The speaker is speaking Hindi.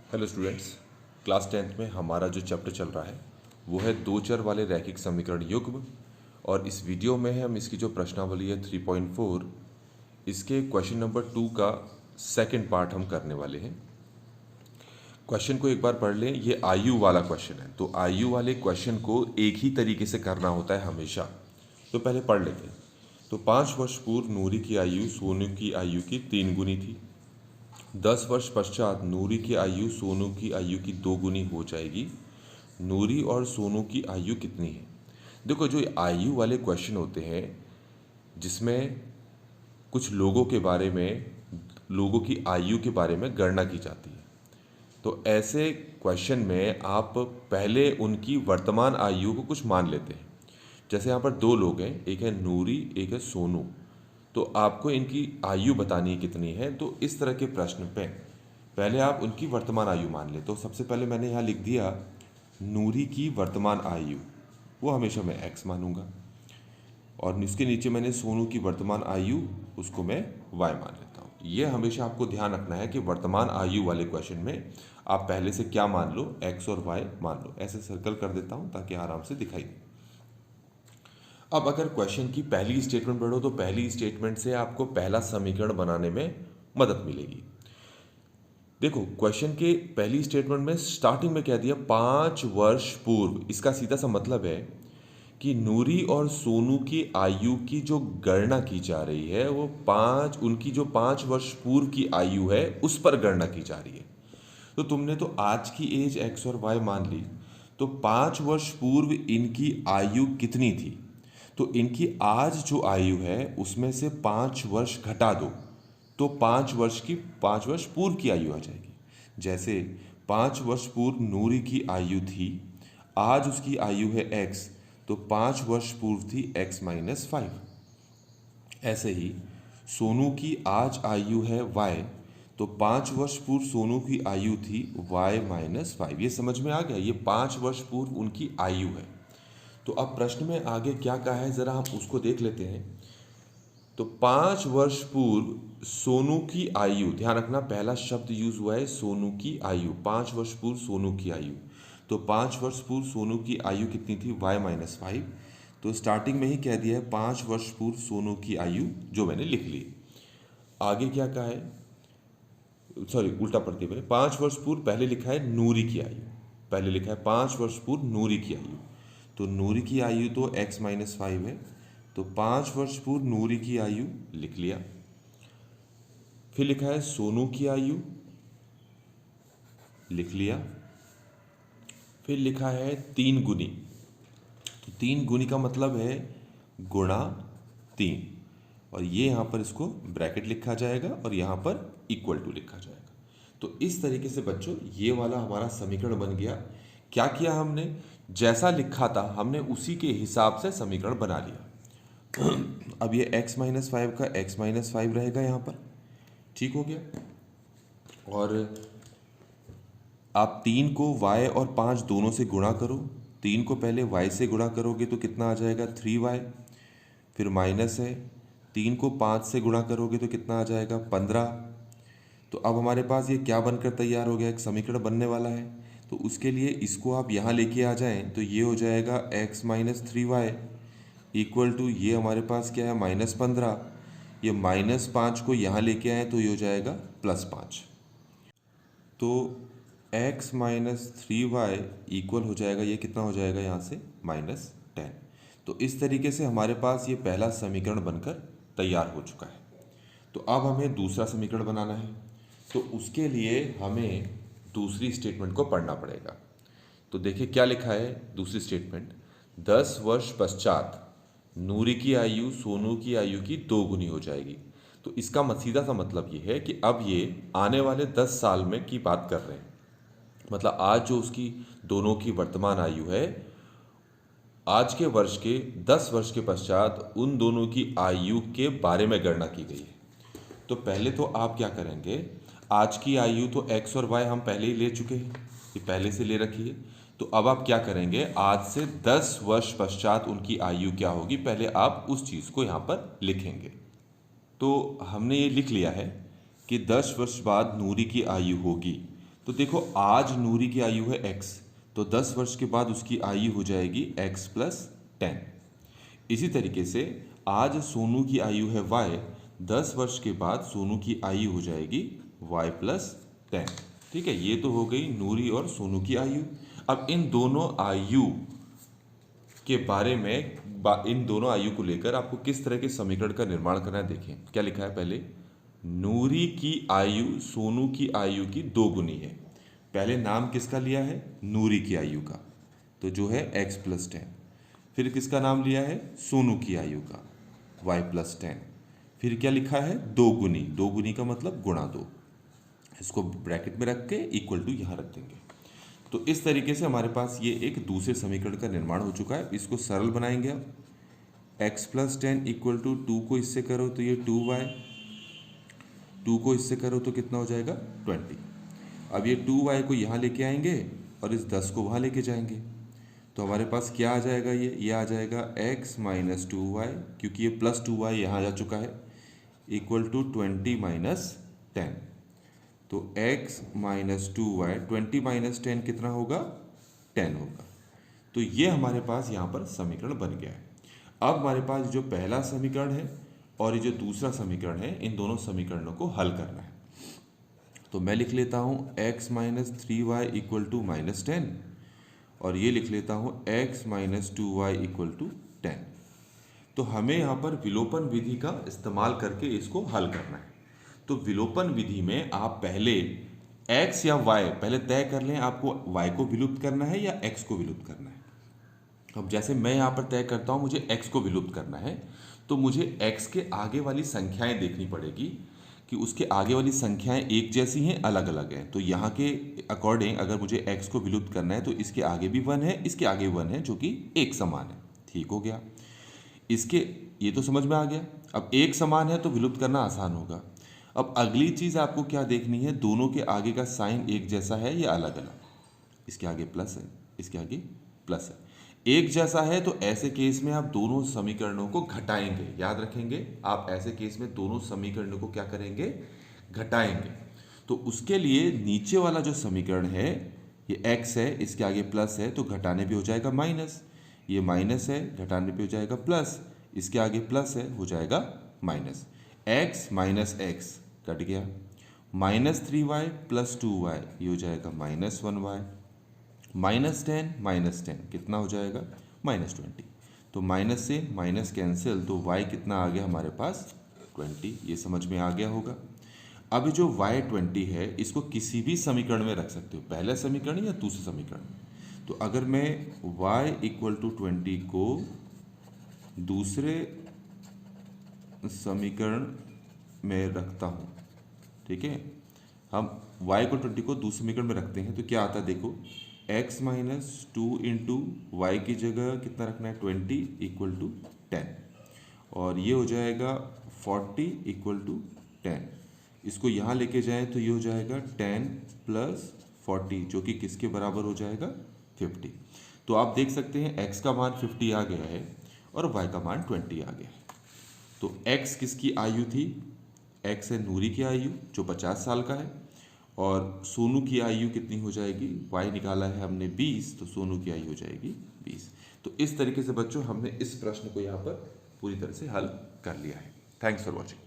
हेलो स्टूडेंट्स, क्लास 10th में हमारा जो चैप्टर चल रहा है वो है दो चर वाले रैखिक समीकरण युग्म। और इस वीडियो में हम इसकी जो प्रश्नावली है 3.4 इसके क्वेश्चन नंबर 2 का सेकंड पार्ट हम करने वाले हैं। क्वेश्चन को एक बार पढ़ लें। ये आयु वाला क्वेश्चन है, तो आयु वाले क्वेश्चन को एक ही तरीके से करना होता है हमेशा। तो पहले पढ़ लेते हैं। तो 5 वर्ष पूर्व नूरी की आयु सोनू की आयु की 3 गुनी थी। 10 वर्ष पश्चात नूरी की आयु सोनू की आयु की 2 गुनी हो जाएगी। नूरी और सोनू की आयु कितनी है? देखो, जो आयु वाले क्वेश्चन होते हैं जिसमें कुछ लोगों के बारे में, लोगों की आयु के बारे में गणना की जाती है, तो ऐसे क्वेश्चन में आप पहले उनकी वर्तमान आयु को कुछ मान लेते हैं। जैसे यहाँ पर दो लोग हैं, एक है नूरी, एक है सोनू। तो आपको इनकी आयु बतानी है कितनी है। तो इस तरह के प्रश्न पे पहले आप उनकी वर्तमान आयु मान लें। तो सबसे पहले मैंने यहाँ लिख दिया नूरी की वर्तमान आयु, वो हमेशा मैं x मानूंगा, और इसके नीचे मैंने सोनू की वर्तमान आयु, उसको मैं y मान लेता हूँ। ये हमेशा आपको ध्यान रखना है कि वर्तमान आयु वाले क्वेश्चन में आप पहले से क्या मान लो, x और y मान लो। ऐसे सर्कल कर देता हूँ ताकि आराम से दिखाई दे। अब अगर क्वेश्चन की पहली स्टेटमेंट पढ़ो तो पहली स्टेटमेंट से आपको पहला समीकरण बनाने में मदद मिलेगी। देखो, क्वेश्चन के पहली स्टेटमेंट में स्टार्टिंग में कह दिया 5 वर्ष पूर्व। इसका सीधा सा मतलब है कि नूरी और सोनू की आयु की जो गणना की जा रही है वो उनकी जो 5 वर्ष पूर्व की आयु है उस पर गणना की जा रही है। तो तुमने तो आज की एज x और y मान ली, तो 5 वर्ष पूर्व इनकी आयु कितनी थी? तो इनकी आज जो आयु है उसमें से 5 वर्ष घटा दो, तो 5 वर्ष पूर्व की आयु आ जाएगी। जैसे 5 वर्ष पूर्व नूरी की आयु थी, आज उसकी आयु है x, तो 5 वर्ष पूर्व थी x माइनस 5। ऐसे ही सोनू की आज आयु है y, तो 5 वर्ष पूर्व सोनू की आयु थी y माइनस 5। ये समझ में आ गया? ये 5 वर्ष पूर्व उनकी आयु है। तो अब प्रश्न में आगे क्या कहा है जरा हम उसको देख लेते हैं। तो 5 वर्ष पूर्व सोनू की आयु, ध्यान रखना पहला शब्द यूज हुआ है सोनू की आयु। 5 वर्ष पूर्व सोनू की आयु, तो 5 वर्ष पूर्व सोनू की आयु कितनी थी? y minus 5। तो स्टार्टिंग में ही कह दिया है 5 वर्ष पूर्व सोनू की आयु, जो मैंने लिख ली। आगे क्या कहा है, सॉरी उल्टा पढ़ते पहले 5 वर्ष पूर्व पहले लिखा है नूरी की आयु, पहले लिखा है 5 वर्ष पूर्व नूरी की आयु। तो नूरी की आयु तो x माइनस 5 है, तो 5 वर्ष पूर्व नूरी की आयु लिख लिया। फिर लिखा है सोनू की आयु, लिख लिया। फिर लिखा है 3 गुनी, तो 3 गुनी का मतलब है गुणा 3, और ये यहाँ पर इसको ब्रैकेट लिखा जाएगा और यहाँ पर इक्वल टू लिखा जाएगा। तो इस तरीके से बच्चों ये वाला हमारा समीकरण बन गया। क्या किया हमने? जैसा लिखा था हमने उसी के हिसाब से समीकरण बना लिया। अब ये x माइनस 5 का x माइनस 5 रहेगा यहाँ पर, ठीक हो गया। और आप 3 को y और 5 दोनों से गुणा करो। 3 को पहले y से गुणा करोगे तो कितना आ जाएगा? 3y। फिर माइनस है, 3 को 5 से गुणा करोगे तो कितना आ जाएगा? 15। तो अब हमारे पास ये क्या बनकर तैयार हो गया? एक समीकरण बनने वाला है। तो उसके लिए इसको आप यहाँ लेके आ जाएं तो ये हो जाएगा x minus 3y equal to, ये हमारे पास क्या है? माइनस 15। ये माइनस 5 को यहाँ लेके आए तो ये हो जाएगा प्लस 5। तो x माइनस 3y इक्वल हो जाएगा, ये कितना हो जाएगा यहाँ से? माइनस 10। तो इस तरीके से हमारे पास ये पहला समीकरण बनकर तैयार हो चुका है। तो अब हमें दूसरा समीकरण बनाना है, तो उसके लिए हमें दूसरी स्टेटमेंट को पढ़ना पड़ेगा। तो देखिए क्या लिखा है दूसरी स्टेटमेंट, 10 वर्ष पश्चात नूरी की आयु सोनू की आयु की 2 गुनी हो जाएगी। तो इसका सीधा सा मतलब ये है कि अब ये आने वाले 10 साल में की बात कर रहे हैं। मतलब आज जो उसकी दोनों की वर्तमान आयु है, आज के वर्ष के 10 वर्ष के पश्चात उन दोनों की आयु के बारे में गणना की गई है। तो पहले तो आप क्या करेंगे, आज की आयु तो x और y हम पहले ही ले चुके हैं, ये पहले से ले रखी है। तो अब आप क्या करेंगे, आज से 10 वर्ष पश्चात उनकी आयु क्या होगी, पहले आप उस चीज़ को यहाँ पर लिखेंगे। तो हमने ये लिख लिया है कि 10 वर्ष बाद नूरी की आयु होगी, तो देखो आज नूरी की आयु है x, तो 10 वर्ष के बाद उसकी आयु हो जाएगी x + 10। इसी तरीके से आज सोनू की आयु है y, 10 वर्ष के बाद सोनू की आयु हो जाएगी y + 10। ठीक है, ये तो हो गई नूरी और सोनू की आयु। अब इन दोनों आयु के बारे में, इन दोनों आयु को लेकर आपको किस तरह के समीकरण का निर्माण करना है देखें। क्या लिखा है, पहले नूरी की आयु सोनू की आयु की 2 गुनी है। पहले नाम किसका लिया है, नूरी की आयु का, तो जो है x + 10। फिर किसका नाम लिया है, सोनू की आयु का, y + 10। फिर क्या लिखा है, 2 गुनी। 2 गुनी का मतलब गुणा 2। इसको ब्रैकेट में रख के इक्वल टू यहाँ रख देंगे। तो इस तरीके से हमारे पास ये एक दूसरे समीकरण का निर्माण हो चुका है। इसको सरल बनाएंगे अब। x + 10 = 2 को इससे करो तो ये 2y, 2 को इससे करो तो कितना हो जाएगा, 20। अब ये 2y को यहाँ लेके आएंगे और इस 10 को वहाँ लेके जाएंगे, तो हमारे पास क्या आ जाएगा, ये आ जाएगा x - 2y, क्योंकि ये +2y यहाँ जा चुका है, = 20 - 10। तो x - 2y, 20 - 10 कितना होगा, 10 होगा। तो ये हमारे पास यहाँ पर समीकरण बन गया है। अब हमारे पास जो पहला समीकरण है और ये जो दूसरा समीकरण है, इन दोनों समीकरणों को हल करना है। तो मैं लिख लेता हूँ x - 3y = -10, और ये लिख लेता हूँ x - 2y = 10। तो हमें यहाँ पर विलोपन विधि का इस्तेमाल करके इसको हल करना है। तो विलोपन विधि में आप पहले x या y पहले तय कर लें, आपको y को विलुप्त करना है या x को विलुप्त करना है। अब जैसे मैं यहाँ पर तय करता हूँ मुझे x को विलुप्त करना है, तो मुझे x के आगे वाली संख्याएं देखनी पड़ेगी कि उसके आगे वाली संख्याएं एक जैसी हैं, अलग अलग हैं। तो यहाँ के अकॉर्डिंग अगर मुझे x को विलुप्त करना है तो इसके आगे भी 1 है, इसके आगे 1 है, जो कि एक समान है। ठीक हो गया, इसके ये तो समझ में आ गया। अब एक समान है तो विलुप्त करना आसान होगा। अब अगली चीज़ आपको क्या देखनी है, दोनों के आगे का साइन एक जैसा है या अलग अलग। इसके आगे प्लस है, इसके आगे प्लस है। एक जैसा है तो ऐसे केस में आप दोनों समीकरणों को घटाएंगे। याद रखेंगे, आप ऐसे केस में दोनों समीकरणों को क्या करेंगे, घटाएंगे। तो उसके लिए नीचे वाला जो समीकरण है, ये x है, इसके आगे प्लस है, तो घटाने पे हो जाएगा माइनस। ये माइनस है, घटाने पे हो जाएगा प्लस, इसके आगे प्लस है, हो जाएगा माइनस। x - x कट गया, -3y + 2y, ये हो जाएगा -1y, -10 - 10 कितना हो जाएगा, -20। तो माइनस से माइनस कैंसिल, तो y कितना आ गया हमारे पास, 20। ये समझ में आ गया होगा। अब जो y20 है, इसको किसी भी समीकरण में रख सकते हो, पहले समीकरण या दूसरे समीकरण। तो अगर मैं y = 20 को दूसरे समीकरण में रखता हूँ, ठीक है, हम y को 20 को दूसरे समीकरण में रखते हैं, तो क्या आता है देखो, x - 2 × y की जगह कितना रखना है, 20 = 10, और ये हो जाएगा 40 = 10। इसको यहाँ लेके जाएं तो ये हो जाएगा 10 + 40, जो कि किसके बराबर हो जाएगा, 50। तो आप देख सकते हैं x का मान 50 आ गया है और y का मान 20 आ गया है। तो x किसकी आयु थी, x है नूरी की आयु जो 50 साल का है, और सोनू की आयु कितनी हो जाएगी, y निकाला है हमने 20, तो सोनू की आयु हो जाएगी 20। तो इस तरीके से बच्चों हमने इस प्रश्न को यहाँ पर पूरी तरह से हल कर लिया है। Thanks for watching.